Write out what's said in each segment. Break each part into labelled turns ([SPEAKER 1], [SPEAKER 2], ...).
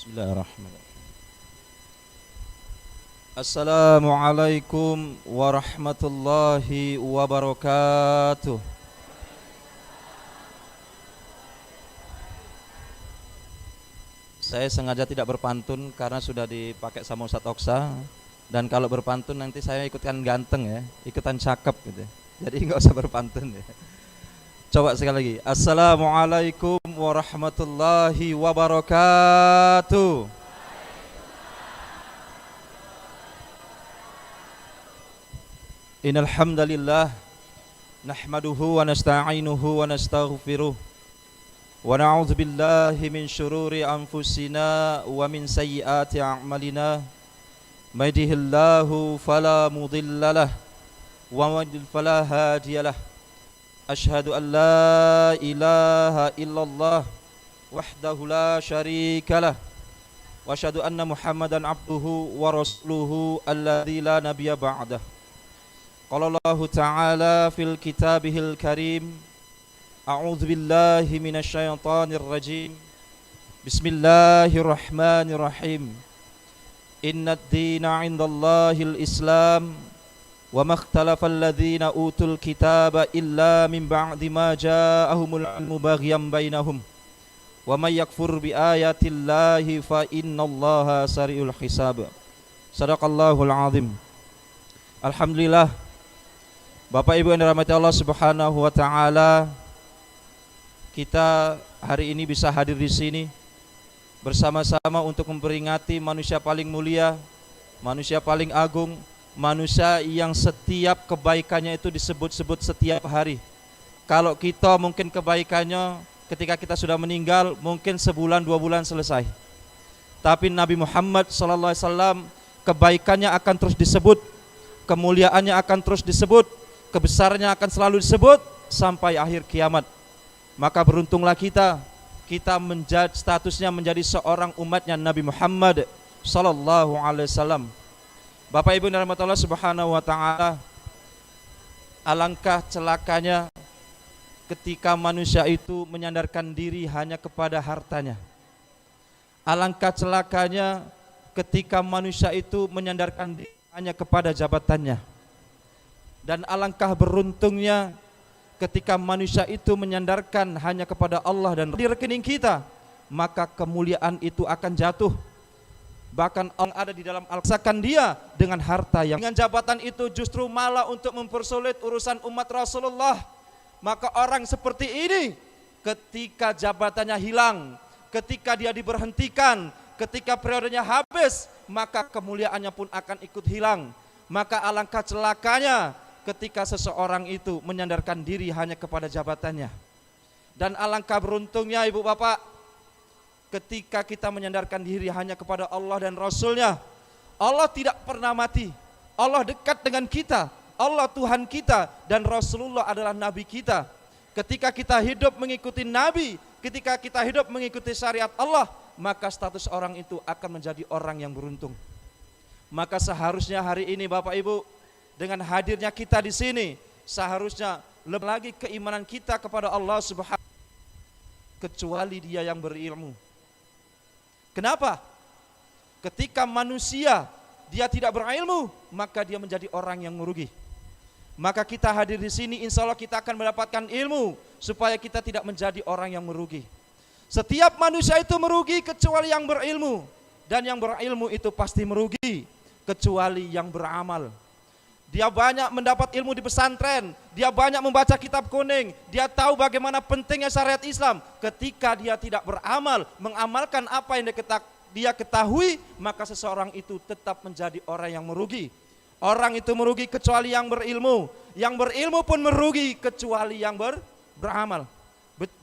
[SPEAKER 1] Bismillahirrahmanirrahim. Assalamualaikum warahmatullahi wabarakatuh. Saya sengaja tidak berpantun karena sudah dipakai sama Ustadz Oksa. Dan kalau berpantun nanti saya ikutkan ganteng ya, ikutan cakep gitu. Jadi nggak usah berpantun ya. Coba sekali lagi. Assalamualaikum warahmatullahi wabarakatuh. Innal hamdalillah nahmaduhu wa nasta'inuhu wa nastaghfiruh wa na'udzu billahi min syururi anfusina wa min sayyiati a'malina. May yahdihillahu fala mudhillalah wa may yudlil fala hadiyalah. Asyhadu an la ilaha illallah wahdahu la syarikalah wa asyhadu anna Muhammadan abduhu wa rasuluhu alladzi la nabiyya ba'dah. Qala Allah Ta'ala fil kitabihil karim. A'udzu billahi minasy syaithanir rajim. Bismillahirrahmanirrahim. Innad dina 'indallahil Islam wa makhtalafal ladzina utul kitaba illa min ba'di ma ja'ahumul 'ilmu baghyan bainahum. Wa may yakfur bi ayatillahi fa innallaha sari'ul hisab. Shadaqallahul 'azim. Alhamdulillah, Bapak Ibu yang dirahmati Allah Subhanahu wa taala, kita hari ini bisa hadir di sini bersama-sama untuk memperingati manusia paling mulia, manusia paling agung, manusia yang setiap kebaikannya itu disebut-sebut setiap hari. Kalau kita mungkin kebaikannya ketika kita sudah meninggal mungkin sebulan 2 bulan selesai. Tapi Nabi Muhammad sallallahu alaihi wasallam kebaikannya akan terus disebut, kemuliaannya akan terus disebut, kebesarannya akan selalu disebut sampai akhir kiamat. Maka beruntunglah kita menjadi statusnya menjadi seorang umatnya Nabi Muhammad sallallahu alaihi wasallam. Bapak Ibu yang dirahmati Allah Subhanahu wa taala, alangkah celakanya ketika manusia itu menyandarkan diri hanya kepada hartanya. Alangkah celakanya ketika manusia itu menyandarkan diri hanya kepada jabatannya. Dan alangkah beruntungnya ketika manusia itu menyandarkan hanya kepada Allah dan di rekening kita, maka kemuliaan itu akan jatuh. Bahkan Allah ada di dalam Al-Qur'an dia dengan harta yang dengan jabatan itu justru malah untuk mempersulit urusan umat Rasulullah. Maka orang seperti ini ketika jabatannya hilang, ketika dia diberhentikan, ketika periodenya habis, maka kemuliaannya pun akan ikut hilang. Maka alangkah celakanya ketika seseorang itu menyandarkan diri hanya kepada jabatannya. Dan alangkah beruntungnya ibu bapak ketika kita menyandarkan diri hanya kepada Allah dan Rasulnya. Allah tidak pernah mati, Allah dekat dengan kita, Allah Tuhan kita, dan Rasulullah adalah Nabi kita. Ketika kita hidup mengikuti Nabi, ketika kita hidup mengikuti syariat Allah, maka status orang itu akan menjadi orang yang beruntung. Maka seharusnya hari ini Bapak Ibu, dengan hadirnya kita di sini, seharusnya lebih lagi keimanan kita kepada Allah Subhanahu wa taala, kecuali dia yang berilmu. Kenapa? Ketika manusia dia tidak berilmu, maka dia menjadi orang yang merugi. Maka kita hadir di sini, insya Allah kita akan mendapatkan ilmu supaya kita tidak menjadi orang yang merugi. Setiap manusia itu merugi kecuali yang berilmu, dan yang berilmu itu pasti merugi kecuali yang beramal. Dia banyak mendapat ilmu di pesantren, dia banyak membaca kitab kuning, dia tahu bagaimana pentingnya syariat Islam. Ketika dia tidak beramal, mengamalkan apa yang dia ketahui, maka seseorang itu tetap menjadi orang yang merugi. Orang itu merugi kecuali yang berilmu pun merugi kecuali yang beramal.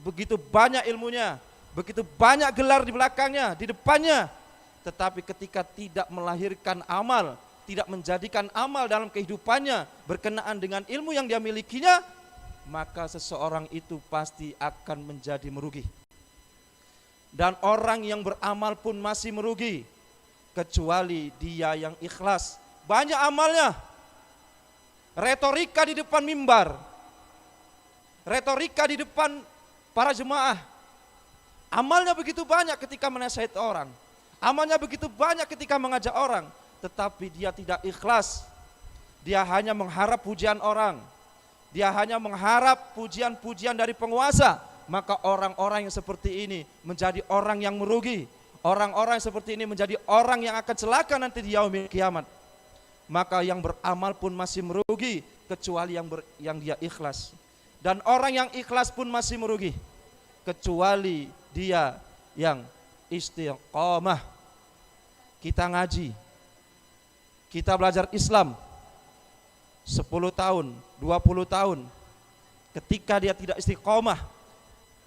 [SPEAKER 1] Begitu banyak ilmunya, begitu banyak gelar di belakangnya, di depannya, tetapi ketika tidak melahirkan amal, tidak menjadikan amal dalam kehidupannya berkenaan dengan ilmu yang dia milikinya, maka seseorang itu pasti akan menjadi merugi. Dan orang yang beramal pun masih merugi kecuali dia yang ikhlas. Banyak amalnya, retorika di depan mimbar, retorika di depan para jemaah, amalnya begitu banyak ketika menasihati orang, Amalnya begitu banyak ketika mengajak orang, tetapi dia tidak ikhlas. Dia hanya mengharap pujian orang. Dia hanya mengharap pujian-pujian dari penguasa. Maka orang-orang yang seperti ini menjadi orang yang merugi. Orang-orang yang seperti ini menjadi orang yang akan celaka nanti di yaumil kiamat. Maka yang beramal pun masih merugi, kecuali yang dia ikhlas. Dan orang yang ikhlas pun masih merugi, kecuali dia yang istiqamah. Kita ngaji, kita belajar Islam 10 tahun, 20 tahun. Ketika dia tidak istiqamah,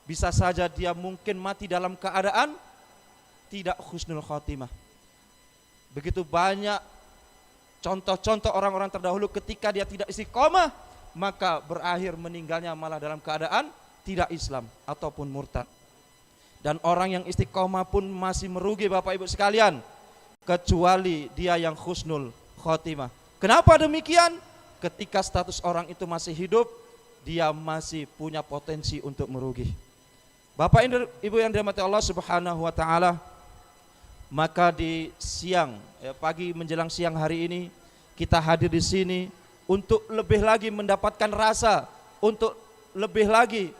[SPEAKER 1] bisa saja dia mungkin mati dalam keadaan tidak husnul khotimah. Begitu banyak contoh-contoh orang-orang terdahulu ketika dia tidak istiqamah, maka berakhir meninggalnya malah dalam keadaan tidak Islam ataupun murtad. Dan orang yang istiqamah pun masih merugi Bapak Ibu sekalian, kecuali dia yang husnul khotimah. Kenapa demikian? Ketika status orang itu masih hidup, dia masih punya potensi untuk merugi. Bapak Ibu yang dirahmati Allah Subhanahu wa taala, maka di siang, pagi menjelang siang hari ini kita hadir di sini untuk lebih lagi mendapatkan rasa, untuk lebih lagi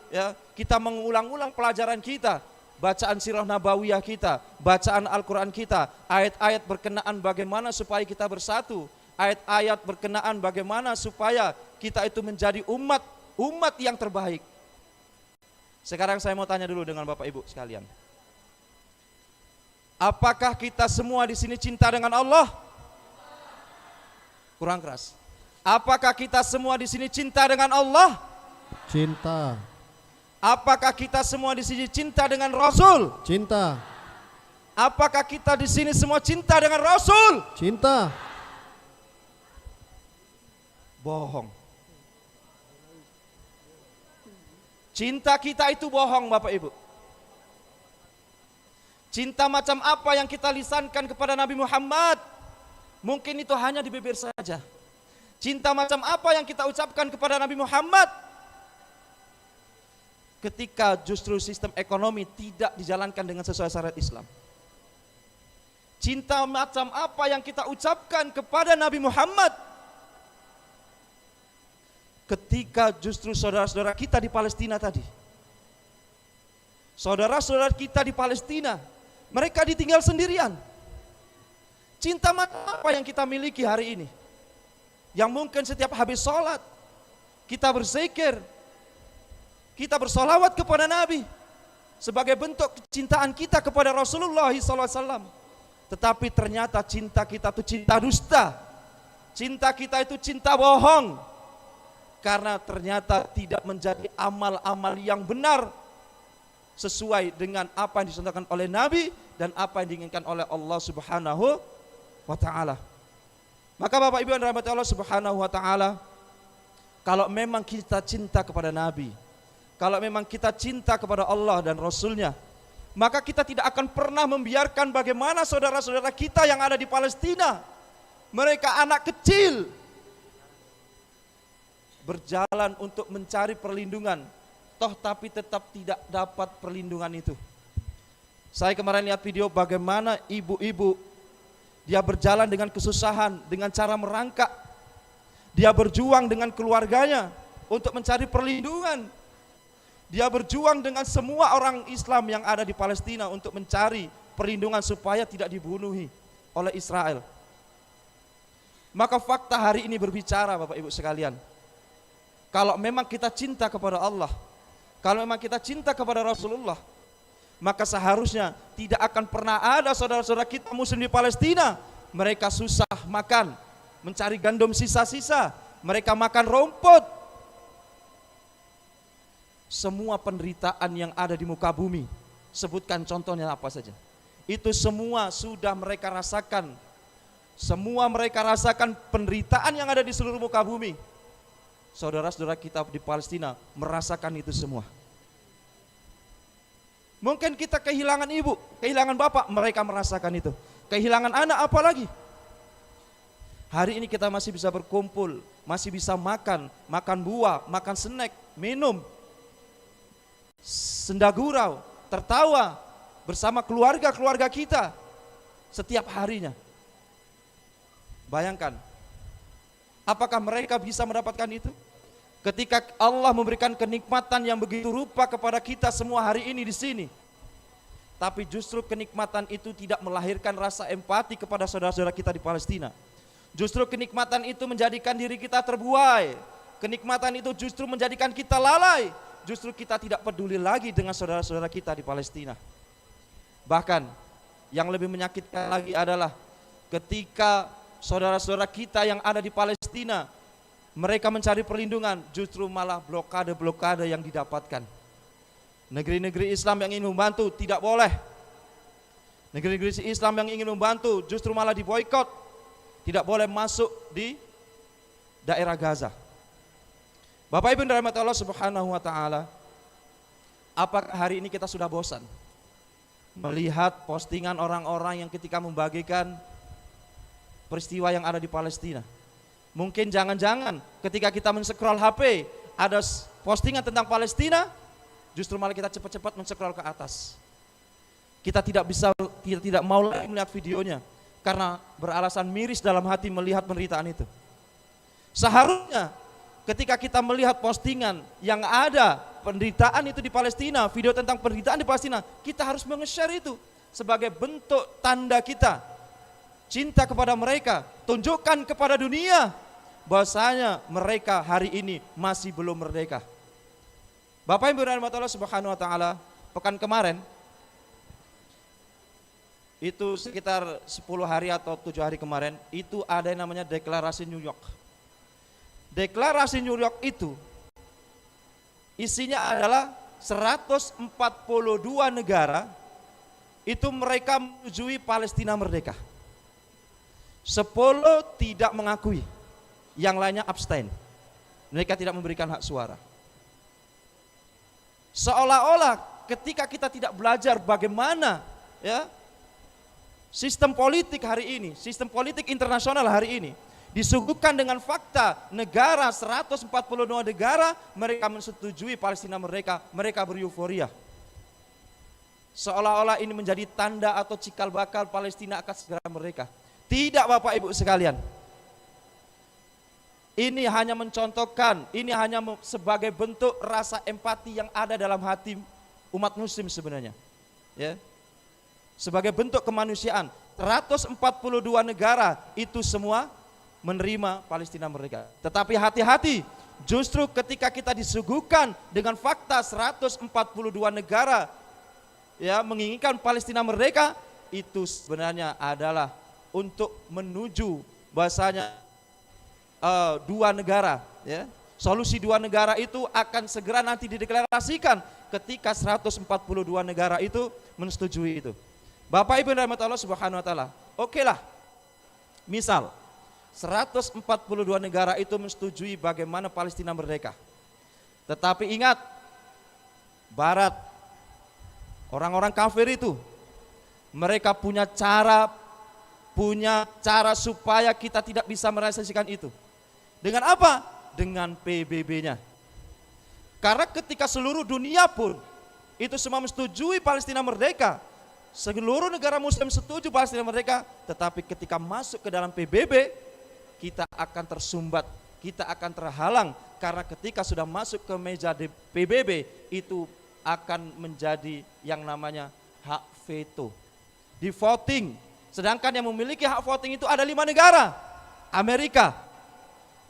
[SPEAKER 1] kita mengulang-ulang pelajaran kita, bacaan sirah nabawiyah kita, bacaan Al-Quran kita, ayat-ayat berkenaan bagaimana supaya kita bersatu, ayat-ayat berkenaan bagaimana supaya kita itu menjadi umat yang terbaik. Sekarang saya mau tanya dulu dengan Bapak Ibu sekalian. Apakah kita semua di sini cinta dengan Allah? Kurang keras. Apakah kita semua di sini cinta dengan Allah?
[SPEAKER 2] Cinta.
[SPEAKER 1] Apakah kita semua di sini cinta dengan Rasul?
[SPEAKER 2] Cinta.
[SPEAKER 1] Apakah kita di sini semua cinta dengan Rasul?
[SPEAKER 2] Cinta.
[SPEAKER 1] Bohong. Cinta kita itu bohong Bapak Ibu. Cinta macam apa yang kita lisankan kepada Nabi Muhammad? Mungkin itu hanya di bibir saja. Cinta macam apa yang kita ucapkan kepada Nabi Muhammad? Ketika justru sistem ekonomi tidak dijalankan dengan sesuai syariat Islam. Cinta macam apa yang kita ucapkan kepada Nabi Muhammad? Ketika justru saudara-saudara kita di Palestina tadi, saudara-saudara kita di Palestina, mereka ditinggal sendirian. Cinta macam apa yang kita miliki hari ini? Yang mungkin setiap habis sholat kita berzikir, kita bersolawat kepada Nabi sebagai bentuk kecintaan kita kepada Rasulullah SAW. Tetapi ternyata cinta kita itu cinta dusta. Cinta kita itu cinta bohong. Karena ternyata tidak menjadi amal-amal yang benar sesuai dengan apa yang dicontohkan oleh Nabi dan apa yang diinginkan oleh Allah Subhanahu wa taala. Maka Bapak Ibu yang dirahmati Allah Subhanahu wa taala, kalau memang kita cinta kepada Nabi, kalau memang kita cinta kepada Allah dan Rasulnya, maka kita tidak akan pernah membiarkan bagaimana saudara-saudara kita yang ada di Palestina, mereka anak kecil, berjalan untuk mencari perlindungan, toh tapi tetap tidak dapat perlindungan itu. Saya kemarin lihat video bagaimana ibu-ibu, dia berjalan dengan kesusahan, dengan cara merangkak. Dia berjuang dengan keluarganya untuk mencari perlindungan. Dia berjuang dengan semua orang Islam yang ada di Palestina untuk mencari perlindungan supaya tidak dibunuhi oleh Israel. Maka fakta hari ini berbicara Bapak Ibu sekalian. Kalau memang kita cinta kepada Allah, kalau memang kita cinta kepada Rasulullah, maka seharusnya tidak akan pernah ada saudara-saudara kita muslim di Palestina, mereka susah makan, mencari gandum sisa-sisa, mereka makan rumput. Semua penderitaan yang ada di muka bumi, sebutkan contohnya apa saja, itu semua sudah mereka rasakan. Semua mereka rasakan penderitaan yang ada di seluruh muka bumi. Saudara-saudara kita di Palestina merasakan itu semua. Mungkin kita kehilangan ibu, kehilangan bapak, mereka merasakan itu. Kehilangan anak apalagi. Hari ini kita masih bisa berkumpul, masih bisa makan buah, makan snack, minum, senda gurau, tertawa bersama keluarga-keluarga kita. setiap harinya. Bayangkan, apakah mereka bisa mendapatkan itu? Ketika Allah memberikan kenikmatan yang begitu rupa kepada kita semua hari ini di sini, tapi justru kenikmatan itu tidak melahirkan rasa empati kepada saudara-saudara kita di Palestina. Justru kenikmatan itu menjadikan diri kita terbuai. Kenikmatan itu justru menjadikan kita lalai. Justru kita tidak peduli lagi dengan saudara-saudara kita di Palestina. Bahkan yang lebih menyakitkan lagi adalah ketika saudara-saudara kita yang ada di Palestina, mereka mencari perlindungan, justru malah blokade-blokade yang didapatkan. Negeri-negeri Islam yang ingin membantu tidak boleh. Negeri-negeri Islam yang ingin membantu justru malah diboikot. Tidak boleh masuk di daerah Gaza. Bapak Ibu yang dirahmati Allah Subhanahu wa taala, apakah hari ini kita sudah bosan melihat postingan orang-orang yang ketika membagikan peristiwa yang ada di Palestina? Mungkin jangan-jangan ketika kita men-scroll HP ada postingan tentang Palestina, justru malah kita cepat-cepat men-scroll ke atas. Kita tidak mau lagi melihat videonya karena beralasan miris dalam hati melihat penderitaan itu. Seharusnya ketika kita melihat postingan yang ada penderitaan itu di Palestina, video tentang penderitaan di Palestina, kita harus menge-share itu sebagai bentuk tanda kita cinta kepada mereka, tunjukkan kepada dunia bahwasanya mereka hari ini masih belum merdeka. Bapak Ibu rahmati Allah Subhanahu wa taala, pekan kemarin itu sekitar 10 hari atau 7 hari kemarin itu ada yang namanya deklarasi New York. Deklarasi New York itu isinya adalah 142 negara itu mereka menyetujui Palestina merdeka. 10 tidak mengakui, yang lainnya abstain. Mereka tidak memberikan hak suara. Seolah-olah ketika kita tidak belajar bagaimana ya sistem politik hari ini, sistem politik internasional hari ini disuguhkan dengan fakta negara 142 negara mereka menyetujui Palestina merdeka, mereka bereuforia. Seolah-olah ini menjadi tanda atau cikal bakal Palestina akan segera merdeka. Tidak Bapak Ibu sekalian. Ini hanya mencontohkan, ini hanya sebagai bentuk rasa empati yang ada dalam hati umat muslim sebenarnya. Ya. Sebagai bentuk kemanusiaan, 142 negara itu semua menerima Palestina merdeka. Tetapi hati-hati, justru ketika kita disuguhkan dengan fakta 142 negara ya menginginkan Palestina merdeka, itu sebenarnya adalah untuk menuju bahasanya dua negara, ya. Solusi dua negara itu akan segera nanti dideklarasikan ketika 142 negara itu menyetujui itu. Bapak Ibu rahmat Allah Subhanahu wa taala. Oke lah. Misal 142 negara itu menyetujui bagaimana Palestina merdeka. Tetapi ingat, Barat, orang-orang kafir itu mereka punya cara supaya kita tidak bisa merealisasikan itu. Dengan apa? Dengan PBB-nya. Karena ketika seluruh dunia pun itu semua menyetujui Palestina merdeka, seluruh negara muslim setuju Palestina merdeka, tetapi ketika masuk ke dalam PBB, kita akan tersumbat, kita akan terhalang, karena ketika sudah masuk ke meja di PBB, itu akan menjadi yang namanya hak veto. Di voting, sedangkan yang memiliki hak voting itu ada 5 negara, Amerika,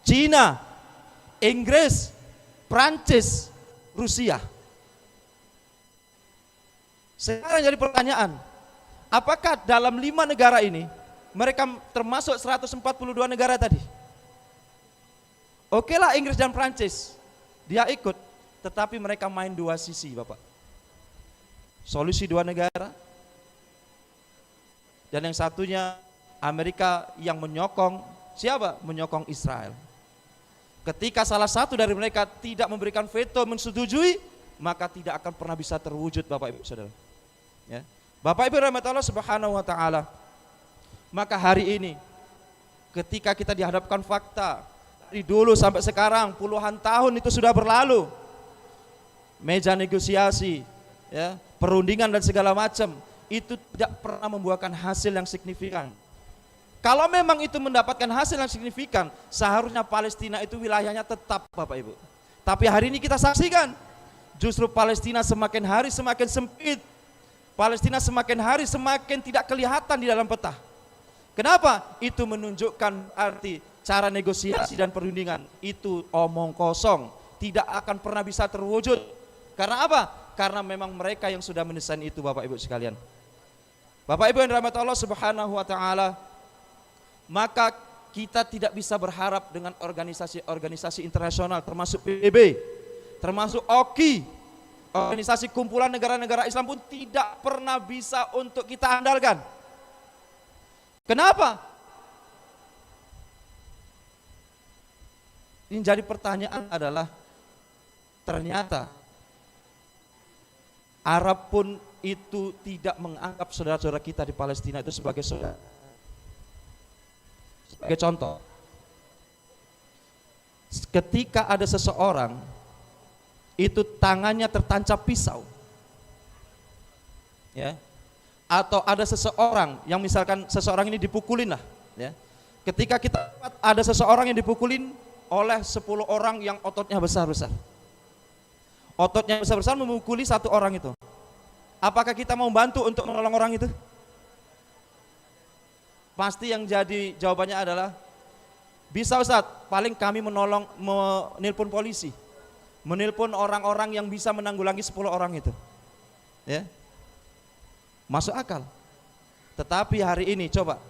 [SPEAKER 1] Cina, Inggris, Prancis, Rusia. Sekarang jadi pertanyaan, apakah dalam 5 negara ini mereka termasuk 142 negara tadi? Oke lah Inggris dan Prancis, dia ikut, tetapi mereka main dua sisi Bapak. Solusi 2 negara, dan yang satunya Amerika yang menyokong, siapa? Menyokong Israel. Ketika salah satu dari mereka tidak memberikan veto menyetujui, maka tidak akan pernah bisa terwujud Bapak Ibu Saudara. Ya. Bapak Ibu rahmat Allah Subhanahu wa taala. Maka hari ini ketika kita dihadapkan fakta dari dulu sampai sekarang puluhan tahun itu sudah berlalu. Meja negosiasi, ya, perundingan dan segala macam. itu tidak pernah membuahkan hasil yang signifikan. Kalau memang itu mendapatkan hasil yang signifikan, seharusnya Palestina itu wilayahnya tetap, Bapak Ibu. Tapi hari ini kita saksikan, justru Palestina semakin hari semakin sempit. Palestina semakin hari semakin tidak kelihatan di dalam peta. Kenapa? Itu menunjukkan arti cara negosiasi dan perundingan itu omong kosong, tidak akan pernah bisa terwujud. Karena apa? Karena memang mereka yang sudah mendesain itu, Bapak Ibu sekalian. Bapak Ibu yang dirahmati Allah Subhanahu wa taala, maka kita tidak bisa berharap dengan organisasi-organisasi internasional termasuk PBB, termasuk OKI, organisasi kumpulan negara-negara Islam pun tidak pernah bisa untuk kita andalkan. Kenapa? Ini jadi pertanyaan adalah, ternyata Arab pun itu tidak menganggap saudara-saudara kita di Palestina itu sebagai saudara. Sebagai contoh, ketika ada seseorang itu tangannya tertancap pisau, ya, atau ada seseorang yang misalkan seseorang ini dipukulin lah, ya. Ketika kita ada seseorang yang dipukulin oleh 10 orang yang ototnya besar-besar, ototnya besar-besar memukuli satu orang itu, apakah kita mau bantu untuk menolong orang itu? Pasti yang jadi jawabannya adalah, bisa Ustaz, paling kami menelpon polisi, menelpon orang-orang yang bisa menanggulangi 10 orang itu, ya, masuk akal. Tetapi hari ini coba,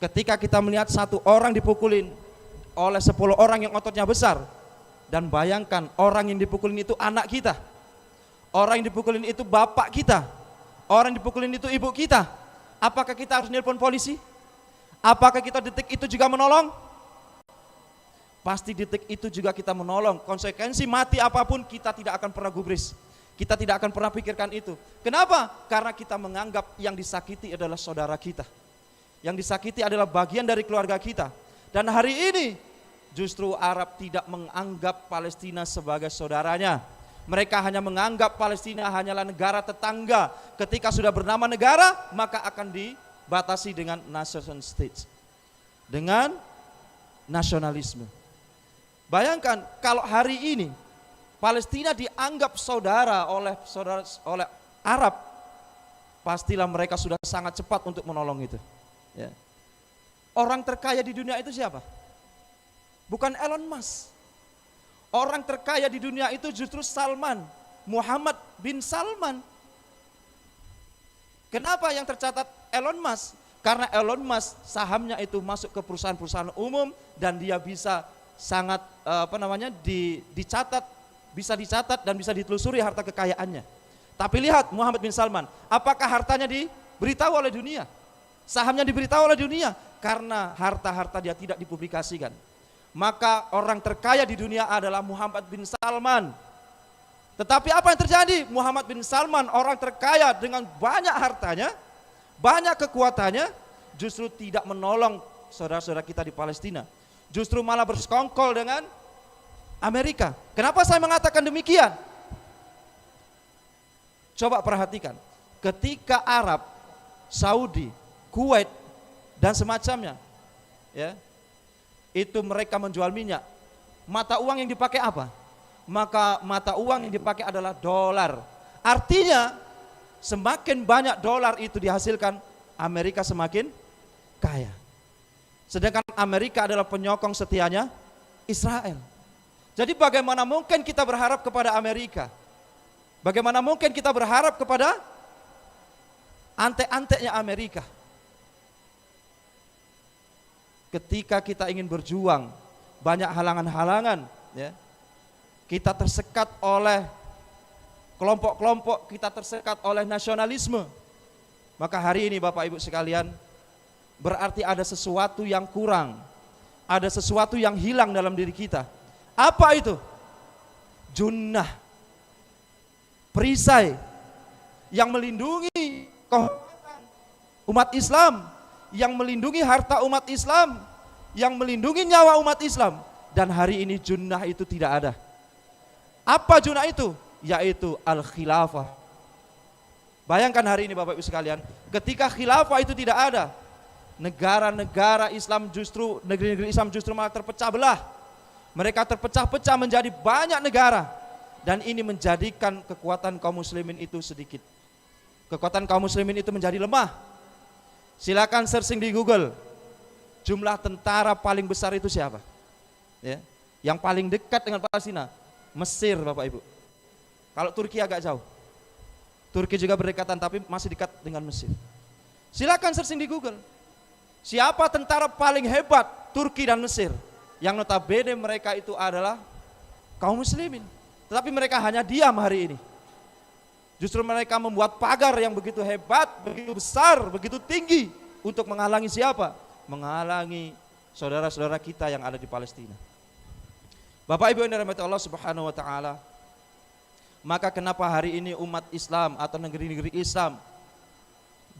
[SPEAKER 1] ketika kita melihat satu orang dipukulin oleh 10 orang yang ototnya besar, dan bayangkan orang yang dipukulin itu anak kita, orang yang dipukulin itu bapak kita, orang yang dipukulin itu ibu kita, apakah kita harus nelpon polisi? Apakah kita detik itu juga menolong? Pasti detik itu juga kita menolong. Konsekuensi mati apapun kita tidak akan pernah gubris. Kita tidak akan pernah pikirkan itu. Kenapa? Karena kita menganggap yang disakiti adalah saudara kita, yang disakiti adalah bagian dari keluarga kita. Dan hari ini justru Arab tidak menganggap Palestina sebagai saudaranya. Mereka hanya menganggap Palestina hanyalah negara tetangga. Ketika sudah bernama negara, maka akan dibatasi dengan nation state, dengan nasionalisme. Bayangkan kalau hari ini Palestina dianggap saudara oleh Arab, pastilah mereka sudah sangat cepat untuk menolong itu, ya. Orang terkaya di dunia itu siapa? Bukan Elon Musk. Orang terkaya di dunia itu justru Salman, Muhammad bin Salman. Kenapa yang tercatat Elon Musk? Karena Elon Musk sahamnya itu masuk ke perusahaan-perusahaan umum dan dia bisa sangat bisa dicatat dan bisa ditelusuri harta kekayaannya. Tapi lihat Muhammad bin Salman, apakah hartanya diberitahu oleh dunia? Sahamnya diberitahu oleh dunia? Karena harta-harta dia tidak dipublikasikan. Maka orang terkaya di dunia adalah Muhammad bin Salman. Tetapi apa yang terjadi? Muhammad bin Salman, orang terkaya dengan banyak hartanya, banyak kekuatannya, justru tidak menolong saudara-saudara kita di Palestina. Justru malah bersekongkol dengan Amerika. Kenapa saya mengatakan demikian? Coba perhatikan, ketika Arab, Saudi, Kuwait dan semacamnya, ya, itu mereka menjual minyak, mata uang yang dipakai apa? Maka mata uang yang dipakai adalah dolar. Artinya semakin banyak dolar itu dihasilkan, Amerika semakin kaya. Sedangkan Amerika adalah penyokong setianya Israel. Jadi bagaimana mungkin kita berharap kepada Amerika? Bagaimana mungkin kita berharap kepada antek-anteknya Amerika? Ketika kita ingin berjuang, banyak halangan-halangan, ya. Kita tersekat oleh kelompok-kelompok, kita tersekat oleh nasionalisme. Maka hari ini Bapak Ibu sekalian, berarti ada sesuatu yang kurang, ada sesuatu yang hilang dalam diri kita. Apa itu? Junnah, perisai yang melindungi kehormatan umat Islam, yang melindungi harta umat Islam, yang melindungi nyawa umat Islam. Dan hari ini junnah itu tidak ada. Apa junnah itu? Yaitu al-khilafah. Bayangkan hari ini Bapak Ibu sekalian, ketika khilafah itu tidak ada, negara-negara Islam justru, negeri-negeri Islam justru malah terpecah belah. Mereka terpecah-pecah menjadi banyak negara, dan ini menjadikan kekuatan kaum muslimin itu sedikit. Kekuatan kaum muslimin itu menjadi lemah. Silakan searching di Google, jumlah tentara paling besar itu siapa? Ya, yang paling dekat dengan Palestina, Mesir Bapak Ibu. Kalau Turki agak jauh. Turki juga berdekatan tapi masih dekat dengan Mesir. Silakan searching di Google. Siapa tentara paling hebat Turki dan Mesir? Yang notabene mereka itu adalah kaum muslimin. Tetapi mereka hanya diam hari ini. Justru mereka membuat pagar yang begitu hebat, begitu besar, begitu tinggi untuk menghalangi siapa? Menghalangi saudara-saudara kita yang ada di Palestina. Bapak Ibu yang dirahmati Allah Subhanahu wa taala, maka kenapa hari ini umat Islam atau negeri-negeri Islam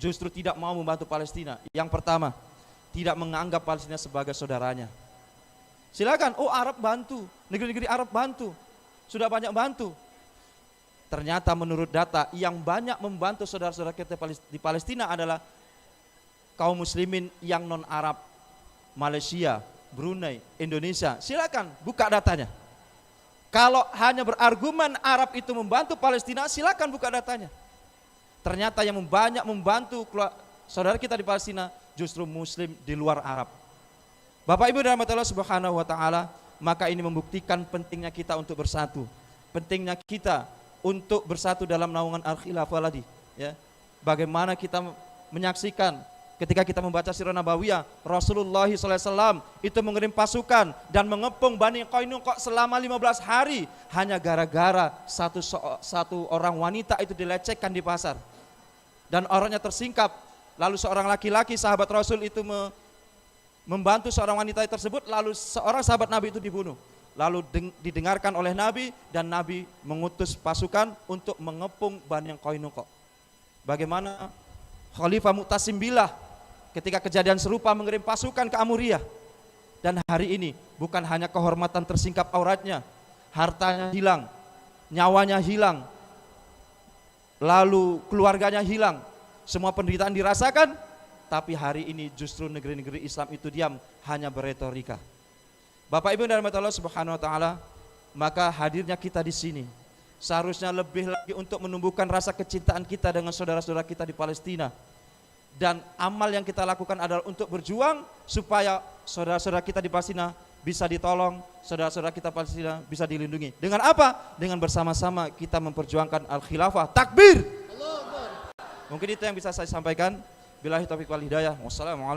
[SPEAKER 1] justru tidak mau membantu Palestina? Yang pertama, tidak menganggap Palestina sebagai saudaranya. Silakan, oh Arab bantu, negeri-negeri Arab bantu, sudah banyak bantu. Ternyata menurut data yang banyak membantu saudara-saudara kita di Palestina adalah kaum muslimin yang non-Arab, Malaysia, Brunei, Indonesia. Silakan buka datanya. Kalau hanya berargumen Arab itu membantu Palestina, silakan buka datanya. Ternyata yang banyak membantu saudara kita di Palestina justru muslim di luar Arab. Bapak Ibu dirahmati Allah Subhanahu wa taala, maka ini membuktikan pentingnya kita untuk bersatu. Pentingnya kita untuk bersatu dalam naungan al-khilafah tadi, ya. Bagaimana kita menyaksikan ketika kita membaca Sirah Nabawiyah, Rasulullah SAW itu mengirim pasukan dan mengepung Bani Qainuqa selama 15 hari hanya gara-gara satu orang wanita itu dilecehkan di pasar dan orangnya tersingkap. Lalu seorang laki-laki sahabat Rasul itu membantu seorang wanita tersebut, lalu seorang sahabat Nabi itu dibunuh. Lalu didengarkan oleh Nabi dan Nabi mengutus pasukan untuk mengepung Bani Qainuqa. Bagaimana Khalifah Mu'tasim Billah ketika kejadian serupa mengirim pasukan ke Amuriyah. Dan hari ini bukan hanya kehormatan tersingkap auratnya, hartanya hilang, nyawanya hilang, lalu keluarganya hilang, semua penderitaan dirasakan, tapi hari ini justru negeri-negeri Islam itu diam, hanya berretorika. Bapak Ibu dan Allah Subhanahu wa taala, maka hadirnya kita di sini seharusnya lebih lagi untuk menumbuhkan rasa kecintaan kita dengan saudara-saudara kita di Palestina. Dan amal yang kita lakukan adalah untuk berjuang supaya saudara-saudara kita di Palestina bisa ditolong, saudara-saudara kita Palestina bisa dilindungi. Dengan apa? Dengan bersama-sama kita memperjuangkan al-khilafah. Takbir! Mungkin itu yang bisa saya sampaikan. Billahi taufiq wal hidayah. Wassalamualaikum.